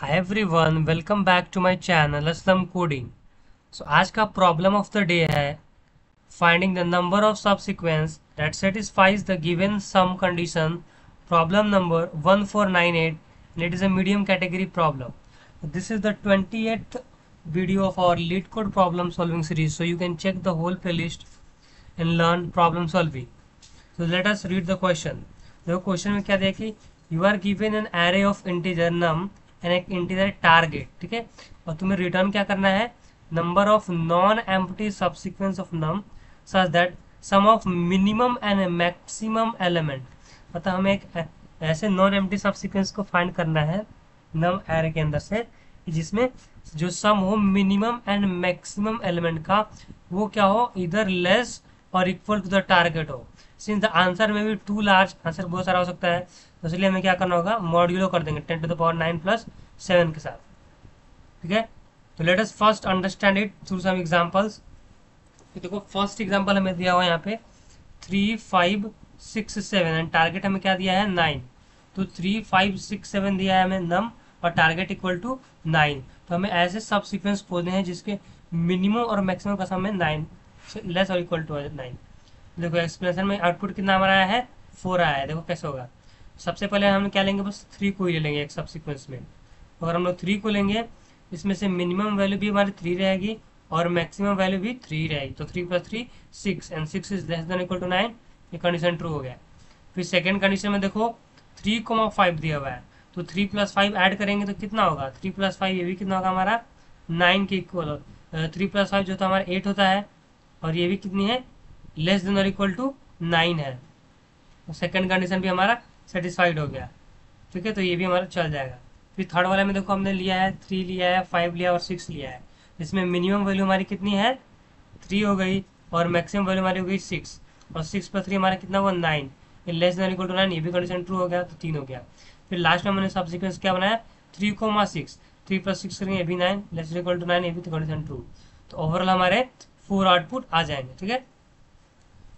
Hi everyone, welcome back to my channel Aslam Coding. So आज का problem of the day है finding the number of subsequence that satisfies the given sum condition. Problem number 1498 and it is a medium category problem. This is the 20th video of our lead code problem solving series, so you can check the whole playlist and learn problem solving. So let us read the question. देखो question में क्या दिया कि you are given an array of integer num and एक integer target, ठीक है, और तुम्हें रिटर्न क्या करना है, number of non empty subsequence of num such that sum of minimum and maximum element, मतलब हमें एक ऐसे नॉन एम्प्टी सबसीक्वेंस को फाइंड करना है नम एरे के अंदर से जिसमें जो सम हो मिनिमम एंड मैक्सिमम एलिमेंट का वो क्या हो, इधर लेस और इक्वल टू द टारगेट हो. सिंस द आंसर में भी टू लार्ज, आंसर बहुत सारा हो सकता है, तो इसलिए हमें क्या करना होगा, मॉड्यूलो कर देंगे 10 to the power 9 + 7 के साथ. ठीक है, तो let us first understand it through some examples. देखो फर्स्ट एग्जांपल हमें दिया हुआ है यहाँ पे 3 5 6 7 एंड टारगेट हमें क्या दिया है 9. तो 3 5 6 7 दिया है हमें नम और टारगेट इक्वल टू 9. तो हमें ऐसे सब सीक्वेंस खोजने हैं जिसके मिनिमम और मैक्सिमम का सम है 9 लेस और इक्वल टू 9. देखो एक्सप्रेशन में आउटपुट कितना हमारा आया है 4 आया है. देखो कैसे होगा, सबसे पहले हम क्या लेंगे, बस 3 को ही ले लेंगे एक सब सीक्वेंस में. अगर हम लोग 3 को लेंगे इसमें से मिनिमम वैल्यू भी हमारी 3 रहेगी और मैक्सिमम वैल्यू भी 3 रहेगी. तो 3 + 3 6 and 6 is less than equal to 9. ये कंडीशन ट्रू हो गया. फिर सेकेंड कंडीशन में देखो 3,5 दिया हुआ है, तो 3 + 5 ऐड करेंगे तो कितना होगा, 3 + 5 ये भी कितना होगा हमारा 9 के इक्वल. 3 + 5 जो था हमारा 8 होता है और ये भी कितनी है, लेस देन और इक्वल टू 9 है. तो सेकंड कंडीशन भी हमारा सेटिस्फाइड हो गया. ठीक है, तो ये भी हमारा चल जाएगा. फिर थर्ड वाले में देखो हमने लिया है 3 लिया है 5 लिया और 6 लिया है. इसमें मिनिमम वैल्यू हमारी कितनी है 3 हो गई और मैक्सिमम वैल्यू हमारी हो गई 6 और 6 + 3 हमारा कितना हुआ 9. ये लेस देन इक्वल टू 9, ये भी कंडीशन ट्रू हो गया, तो 3 हो गया. फिर लास्ट में हमने सब्सिक्वेंस क्या बनाया 3,6 3 + 6 करेंगे ये भी 9 लेस देन इक्वल टू 9, ये भी कंडीशन ट्रू. तो ओवरऑल हमारे 4 आउटपुट आ जाएंगे. ठीक है,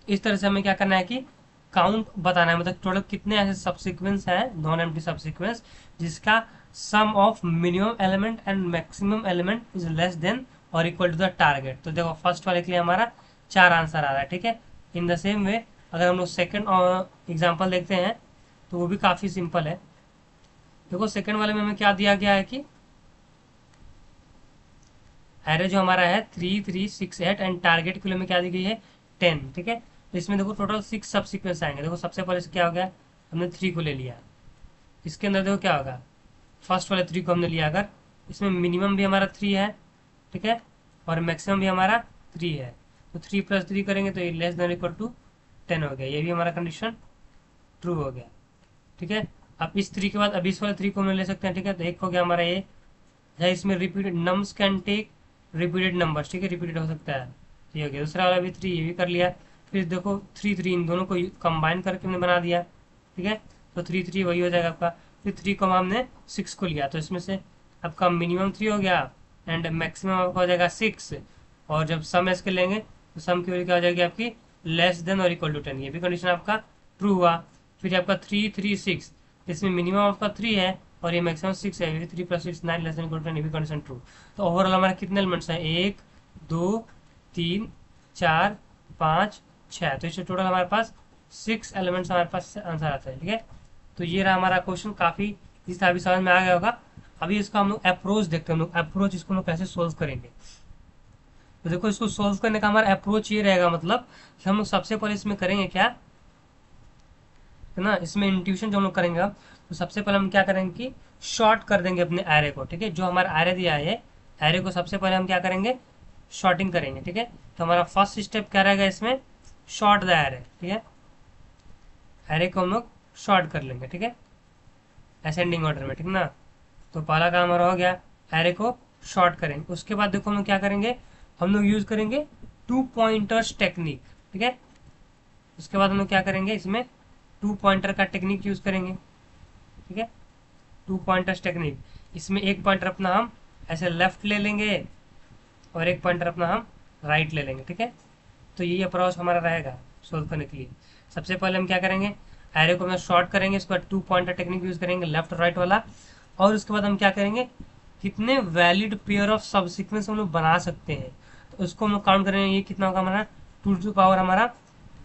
इस तरह से हमें क्या करना है कि काउंट बताना है, मतलब टोटल कितने ऐसे सबसीक्वेंस हैं नॉन एम्प्टी सबसीक्वेंस जिसका sum of minimum element and maximum element is less than और इक्वल टू द टारगेट. तो देखो फर्स्ट वाले के लिए हमारा 4 आंसर आ रहा है. ठीक है, इन द सेम वे अगर हम लोग सेकेंड एग्जाम्पल देखते हैं तो वो भी काफ़ी सिंपल है. देखो सेकेंड वाले में हमें क्या दिया गया है कि एरे जो हमारा है 3 3 6 8 एंड टारगेट के लिए में क्या दी गई है 10. ठीक है, तो इसमें देखो टोटल 6 सब सीक्वेंस आएंगे. देखो सबसे पहले से क्या हो गया, हमने 3 को ले लिया. इसके अंदर देखो क्या होगा, फर्स्ट वाले 3 को हमने लिया, अगर इसमें मिनिमम भी हमारा 3 है, ठीक है, और मैक्सिमम भी हमारा 3 है, तो 3 + 3 करेंगे तो ये लेस देन इक्वल टू 10 हो गया. ये भी हमारा कंडीशन ट्रू हो गया. ठीक है, अब इस 3 के बाद अब इस वाले 3 को हम ले सकते हैं. ठीक है, तो एक हो गया हमारा ये है, इसमें repeated nums can take repeated numbers. ठीक है, रिपीटेड हो सकता है. ये हो गया दूसरा वाला भी 3, ये भी कर लिया. फिर देखो 3 3 इन दोनों को कंबाइन करके हमने बना दिया. ठीक है, तो 3 3 वही हो जाएगा आपका. फिर 3 को हमने 6 को लिया, तो इसमें से आपका मिनिमम 3 हो गया एंड मैक्सिमम आपका हो जाएगा 6. और जब सम इसके लेंगे तो सम की वैल्यू क्या हो जाएगी आपकी लेस देन और इक्वल टू 10. ये भी कंडीशन आपका ट्रू हुआ. फिर आपका 3 3 6, इसमें मिनिमम आपका 3 है और ये मैक्सिमम 6 है. 3 + 6 9 लेस देन इक्वल टू 10, ये भी कंडीशन ट्रू. तो ओवरऑल हमारे कितने एलिमेंट्स हैं 1 2 3 4 5 6. तो इससे टोटल हमारे पास 6 एलिमेंट्स हमारे पास आंसर आता है. ठीक है, तो ये रहा हमारा क्वेश्चन. काफ़ी इस तरह भी समझ में आ गया होगा. अभी इसका हम लोग अप्रोच देखते हैं, हम लोग अप्रोच इसको हम लोग कैसे सोल्व करेंगे. तो देखो इसको सोल्व करने का हमारा अप्रोच ये रहेगा, मतलब कि हम लोग सबसे पहले इसमें करेंगे क्या है ना, इसमें इंट्यूशन जो हम लोग करेंगे अब, तो सबसे पहले हम क्या करेंगे कि शॉर्ट कर देंगे अपने एरे को. ठीक है, जो हमारा एरे दिया है एरे को सबसे पहले हम क्या करेंगे शॉर्टिंग करेंगे. ठीक है, तो हमारा फर्स्ट स्टेप क्या रहेगा इसमें, शॉर्ट द एरे. ठीक है, एरे को हम लोग शॉर्ट कर लेंगे. ठीक है, असेंडिंग ऑर्डर में. ठीक ना, तो पहला काम हमारा हो गया एरे को शॉर्ट करेंगे. उसके बाद देखो हम लोग क्या करेंगे, हम लोग यूज करेंगे 2 पॉइंटर्स टेक्निक. ठीक है, उसके बाद हम लोग क्या करेंगे इसमें 2 पॉइंटर का टेक्निक यूज करेंगे. ठीक है, 2 पॉइंटर्स टेक्निक, इसमें एक पॉइंटर अपना हम ऐसे लेफ्ट ले लेंगे और एक पॉइंटर अपना हम राइट ले लेंगे. ठीक है, तो यही अप्रोच हमारा रहेगा सोल्व करने के लिए. सबसे पहले हम क्या करेंगे, एरे को हम शॉर्ट करेंगे, इसके बाद 2 पॉइंटर टेक्निक यूज करेंगे लेफ्ट और राइट वाला. और उसके बाद हम क्या करेंगे, कितने वैलिड पेयर ऑफ सब सीक्वेंस हम लोग बना सकते हैं, तो उसको हम लोग काउंट करेंगे। ये कितना होगा हमारा 2 हमारा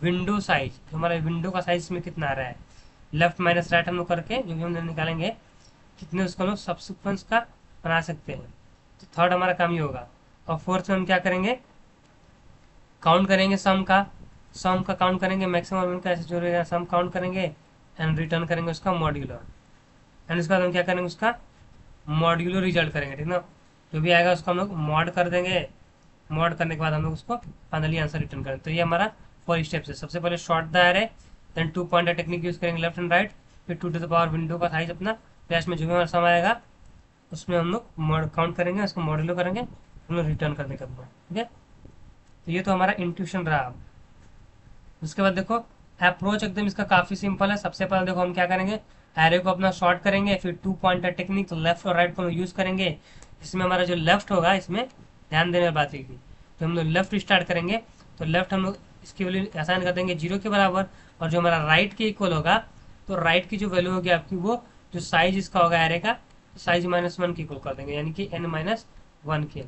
विंडो साइज, हमारा विंडो का साइज में कितना आ रहा है, लेफ्ट माइनस राइट हम लोग करके जो भी हम लोग निकालेंगे कितने उसको हम लोग सब सीक्वेंस का बना सकते हैं। तो थर्ड हमारा काम ये होगा। और फोर्थ में हम क्या करेंगे, काउंट करेंगे सम का काउंट करेंगे, मैक्सिमम मिनिमम का ऐसे जो रहेगा सम काउंट करेंगे एंड रिटर्न करेंगे उसका मॉड्यूलर। एंड उसके बाद हम क्या करेंगे, उसका मॉड्यूलर रिजल्ट करेंगे, ठीक ना। जो भी आएगा उसको हम लोग मॉड कर देंगे, मॉड करने के बाद हम लोग उसको फाइनली आंसर रिटर्न करेंगे। तो ये हमारा 4 स्टेप्स है। सबसे पहले sort the array, then 2 pointer technique use करेंगे लेफ्ट एंड राइट, फिर 2 टू द पावर विंडो का साइज अपना, प्लस में जो भी हमारा सम आएगा उसमें हम लोग काउंट करेंगे, उसको मॉड्यूलर करेंगे, हम लोग रिटर्न करने का, ठीक है। तो ये तो हमारा इंट्यूशन रहा। उसके बाद देखो अप्रोच एकदम इसका काफी सिंपल है। सबसे पहले देखो हम क्या करेंगे, एरे को अपना शॉर्ट करेंगे, फिर 2 पॉइंटर टेक्निक लेफ्ट और राइट को यूज करेंगे। इसमें हमारा जो लेफ्ट होगा, इसमें ध्यान देने वाली बात है, तो हम लोग लेफ्ट स्टार्ट करेंगे, तो लेफ्ट हम लोग इसकी वैल्यू असाइन कर देंगे 0 के बराबर, और जो हमारा राइट के इक्वल होगा, तो राइट की जो वैल्यू होगी आपकी, वो जो साइज इसका होगा एरे का, साइज -1 के इक्वल कर देंगे, यानी कि n-1 के।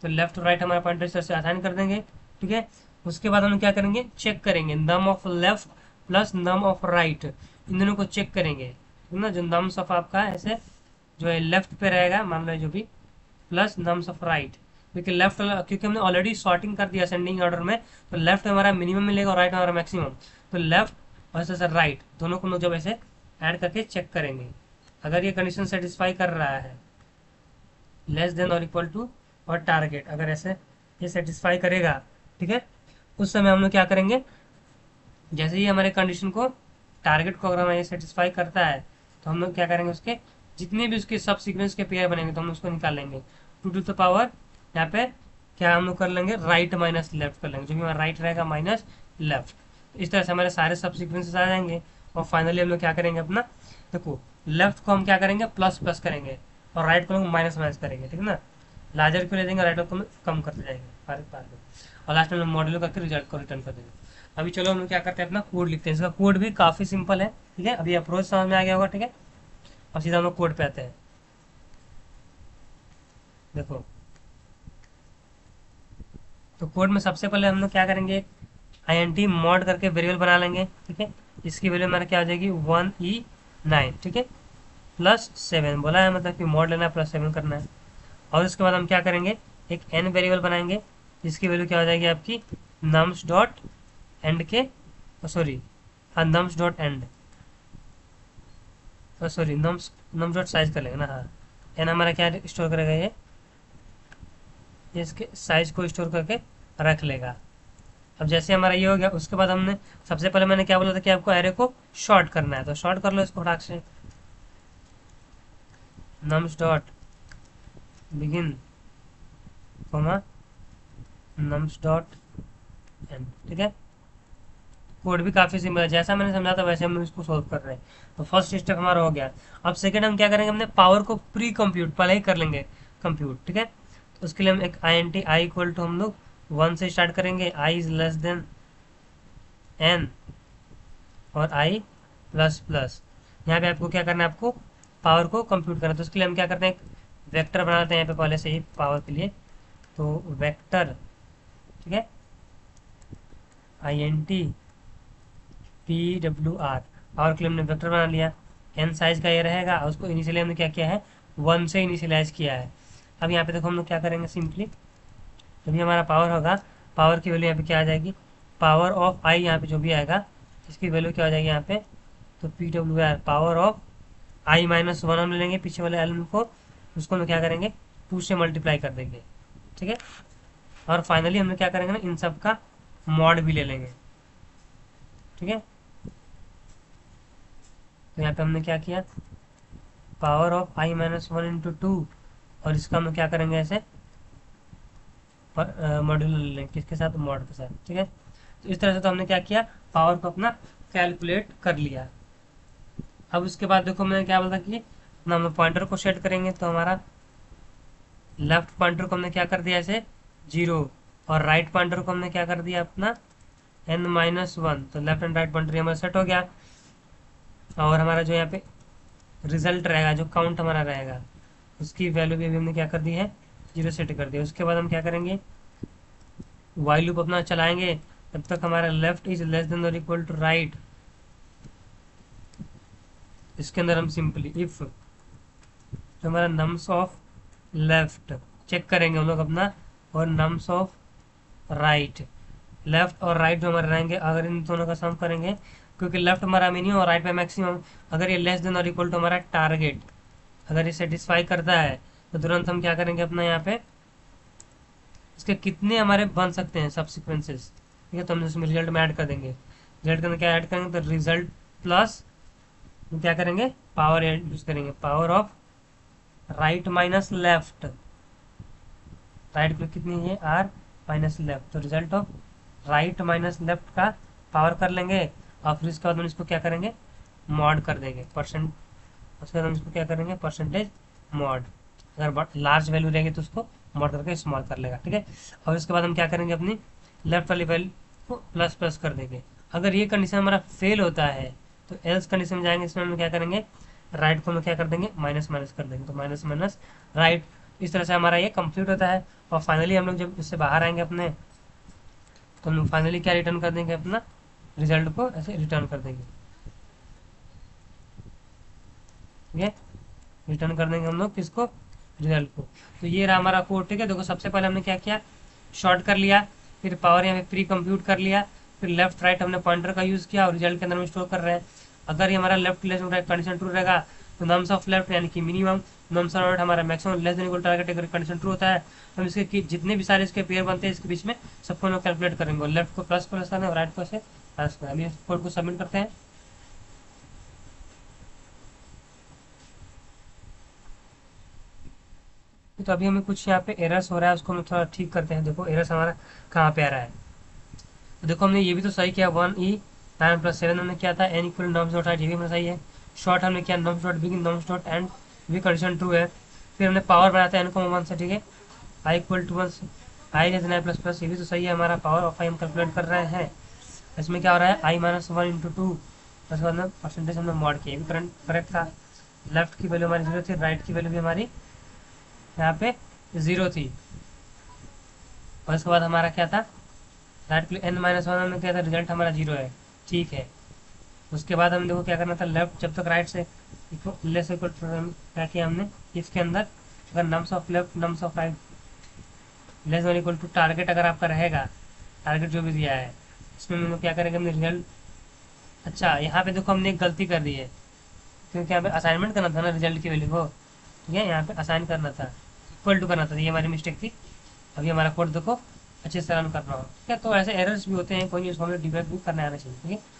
तो लेफ्ट और राइट हमारा पॉइंटर से असाइन कर देंगे, ठीक है। उसके बाद हम क्या करेंगे, चेक करेंगे num of left plus num of right, इन दोनों को चेक करेंगे, ठीक ना। जो नम्स ऑफ आपका ऐसे जो है लेफ्ट पे रहेगा, मान लो जो भी, प्लस नम्स ऑफ राइट, क्योंकि लेफ्ट, क्योंकि हमने ऑलरेडी सॉर्टिंग कर दिया असेंडिंग ऑर्डर में, तो लेफ्ट हमारा मिनिमम मिलेगा और राइट हमारा मैक्सिमम। तो लेफ्ट और ऐसे राइट दोनों को हम लोग जब ऐसे ऐड करके चेक करेंगे, अगर ये कंडीशन सेटिस्फाई कर रहा है, लेस देन और इक्वल टू और टारगेट, अगर ऐसे ये सेटिस्फाई करेगा, ठीक है, उस समय हम लोग क्या करेंगे, जैसे ही हमारे कंडीशन को, टारगेट को अगर हमें ये सेटिस्फाई करता है, तो हम लोग क्या करेंगे, उसके जितने भी उसके सब सीक्वेंस के पेयर बनेंगे तो हम उसको निकाल लेंगे। 2 टू द पावर यहाँ पे क्या हम लोग कर लेंगे, राइट माइनस लेफ्ट कर लेंगे, जो भी हमारा राइट रहेगा माइनस लेफ्ट। इस तरह से हमारे सारे सब सीक्वेंसेस आ जाएंगे। और फाइनली हम लोग क्या करेंगे अपना, देखो लेफ्ट को हम क्या करेंगे, प्लस प्लस करेंगे, और राइट को हम माइनस माइनस करेंगे, ठीक है ना। लार्जर को ले देंगे, राइट को कम करते जाएंगे बार, और लास्ट में हम मॉड्यूल करके रिजल्ट को रिटर्न कर देंगे। अभी चलो हम लोग क्या करते हैं, अपना कोड लिखते हैं। इसका कोड भी काफी सिंपल है, ठीक है। अभी अप्रोच समझ में आ गया होगा, ठीक है। और सीधा हम लोग कोड पे आते हैं। देखो तो कोड में सबसे पहले हम लोग क्या करेंगे, INT मॉड करके वेरिएबल बना लेंगे, ठीक है। इसकी वैल्यू हमारा क्या आ जाएगी 1E9, ठीक है, +7 बोला है, मतलब कि मॉड लेना है +7 करना है। और उसके बाद हम क्या करेंगे, एक n वेरिएबल बनाएंगे, जिसकी वैल्यू क्या हो जाएगी आपकी नम्स डॉट एंड के, सॉरी हाँ nums dot and, sorry nums dot size कर लेंगे ना, हाँ। एन हमारा क्या स्टोर करेगा, ये इसके साइज को स्टोर करके रख लेगा। अब जैसे हमारा ये हो गया, उसके बाद हमने सबसे पहले मैंने क्या बोला था कि आपको एरे को शॉर्ट करना है, तो शॉर्ट कर लो इसको फटाक से, nums dot begin comma nums dot and, ठीक है। कोड भी काफी सिंपल है, जैसा मैंने समझा था वैसे हम इसको सोल्व कर रहे हैं। तो फर्स्ट स्टेप हमारा हो गया। अब सेकंड हम क्या करेंगे, हमने पावर को प्री कंप्यूट पहले ही कर लेंगे कंप्यूट, ठीक है। तो उसके लिए हम एक INT i इक्वल टू हम लोग 1 से स्टार्ट करेंगे, i is less then n और i प्लस प्लस। यहाँ पे आपको क्या करना है, आपको पावर को कंप्यूट करना है। तो उसके लिए हम क्या करते हैं, एक वेक्टर बनाते हैं यहाँ पे पहले से ही पावर के लिए। तो वेक्टर, ठीक है, INT PWR, पावर के लिए हमने वेक्टर बना लिया। n साइज का ये रहेगा, उसको इनिशियली हमने क्या किया है 1 से इनिशियलाइज किया है। अब यहाँ पे देखो हम लोग क्या करेंगे, सिंपली जब भी हमारा पावर होगा, पावर की वैल्यू यहाँ पे क्या आ जाएगी, पावर ऑफ i, यहाँ पे जो भी आएगा इसकी वैल्यू क्या हो जाएगी यहाँ पे, तो PWR पावर ऑफ i-1 हम ले लेंगे पीछे वाले एलिमेंट को, उसको हम क्या करेंगे 2 से मल्टीप्लाई कर देंगे, ठीक है। और फाइनली हम लोग क्या करेंगे ना, इन सब का मॉड भी ले लेंगे, ठीक है। तो यहाँ पे हमने क्या किया, पावर ऑफ i-1 इंटू 2, और इसका हम लोग क्या करेंगे ऐसे मॉड्यूल ले लेंगे, किसके साथ, मॉड के साथ, ठीक है। तो इस तरह से तो हमने क्या किया, पावर को अपना कैलकुलेट कर लिया। अब उसके बाद देखो मैंने क्या बोला कि हम लोग पॉइंटर को सेट करेंगे, तो हमारा लेफ्ट पॉइंटर को हमने क्या कर दिया ऐसे 0, और राइट पॉइंटर को हमने क्या कर दिया अपना n-1, तो लेफ्ट एंड राइट पॉइंटर हमारा सेट हो गया। और हमारा जो यहाँ पे रिजल्ट रहेगा, जो काउंट हमारा रहेगा, उसकी वैल्यू भी अभी हमने क्या कर दी है, 0 सेट कर दिया। उसके बाद हम क्या करेंगे, वाइल लूप अपना चलाएंगे, तब तक हमारा लेफ्ट इज लेस देन और इक्वल टू राइट। इसके अंदर हम सिंपली इफ तो हमारा नम्स ऑफ लेफ्ट चेक करेंगे हम लोग अपना, और नम्स ऑफ राइट, लेफ्ट और राइट जो हमारे रहेंगे, अगर इन दोनों का सम करेंगे, क्योंकि लेफ्ट हमारा मिनिमम और राइट पे मैक्सिमम, अगर ये लेस देन और इक्वल टू हमारा टारगेट, अगर ये सेटिस्फाई करता है तो तुरंत हम क्या करेंगे अपना यहाँ पे, इसके कितने हमारे बन सकते हैं सब सिक्वेंसेस, ठीक है, तो हम इसमें रिजल्ट में ऐड कर देंगे। रिजल्ट के अंदर क्या ऐड करेंगे, तो रिजल्ट प्लस क्या करेंगे, पावर यूज करेंगे, power of right minus left, right पे कितनी है आर माइनस लेफ्ट, तो result of right minus left का पावर कर लेंगे, और फिर इसके बाद हम इसको क्या करेंगे, मॉड कर देंगे परसेंट, उसके बाद हम इसको क्या करेंगे, परसेंटेज मॉड, अगर लार्ज वैल्यू रहेगी तो उसको मॉड करके स्मॉल कर लेगा, ठीक है। और उसके बाद हम क्या करेंगे, अपनी लेफ्ट वाली वैल्यू को प्लस प्लस कर देंगे। अगर ये कंडीशन हमारा फेल होता है तो एल्स कंडीशन में जाएंगे, इसमें हम क्या करेंगे, राइट को हम क्या कर देंगे, माइनस माइनस कर देंगे, तो माइनस माइनस राइट, इस तरह से हमारा ये कंप्लीट होता है। और फाइनली हम लोग जब इससे बाहर आएंगे अपने, तो हम लोग फाइनली क्या रिटर्न कर देंगे, अपना रिजल्ट को ऐसे रिटर्न कर देंगे, ठीक है, रिटर्न कर देंगे हम लोग किसको, रिजल्ट को। तो ये रहा हमारा कोड, ठीक है। देखो सबसे पहले हमने क्या किया, शॉर्ट कर लिया, फिर पावर यहाँ पे प्री कंप्यूट कर लिया, फिर लेफ्ट राइट हमने पॉइंटर का यूज़ किया और रिजल्ट के अंदर में स्टोर कर रहे हैं। अगर ये हमारा left less right condition true रहेगा तो नम्स ऑफ लेफ्ट यानी कि मिनिमम, नम्स ऑफ राइट हमारा maximum less than equal target, अगर कंडीशन ट्रू होता है तो हम इसके जितने भी सारे इसके पेयर बनते हैं इसके बीच में सबको हम कैलकुलेट करेंगे, और लेफ्ट को प्लस प्लस करना और राइट को ऐसे प्लस करना। अभी कोड को सबमिट करते हैं। तो अभी हमें कुछ यहाँ पे एरर्स हो रहा है, उसको हम थोड़ा ठीक करते हैं। देखो एरर्स हमारा कहाँ पे आ रहा है, तो देखो हमने ये भी तो सही किया, 1e9+7 हमने किया था, n equal nums dot right, ये भी हमारा सही है। शॉर्ट हमने किया nums dot begin nums dot and, भी कंडीशन ट्रू है। फिर हमने पावर बनाया था n को 1 से, ठीक है, i equal to 1, I less than plus plus, ये भी तो सही है। हमारा पावर ऑफ आई हम कैलकुलेट कर रहे हैं, इसमें क्या हो रहा है, i-1 × 2, उसके बाद में परसेंटेज हमने मॉड किया, भी करेक्ट था। लेफ्ट की वैल्यू हमारी 0 थी, राइट की वैल्यू भी हमारी यहाँ पे 0 थी। और उसके बाद हमारा क्या था, राइट के लिए n-1 हमने किया था, रिजल्ट हमारा 0 है, ठीक है। उसके बाद हमें देखो क्या करना था, लेफ्ट जब तक राइट से लेस इक्वल क्या किया हमने, इसके अंदर अगर nums of left nums of right less than equal to target अगर आपका रहेगा, टारगेट जो भी दिया है, इसमें हम लोग क्या करेंगे, हमने रिजल्ट, अच्छा यहाँ पे देखो हमने एक गलती कर दी है, क्योंकि यहाँ पे असाइनमेंट करना था ना रिजल्ट की वैल्यू को, ठीक है, यहाँ पे असाइन करना था, इक्वल टू करना था, ये हमारी मिस्टेक थी। अभी हमारा कोड देखो अच्छे से रन कर रहा हूँ, ठीक है। तो ऐसे एरर्स भी होते हैं, कोई नहीं, उसको हमें डिबग भी करना आना चाहिए, ठीक है।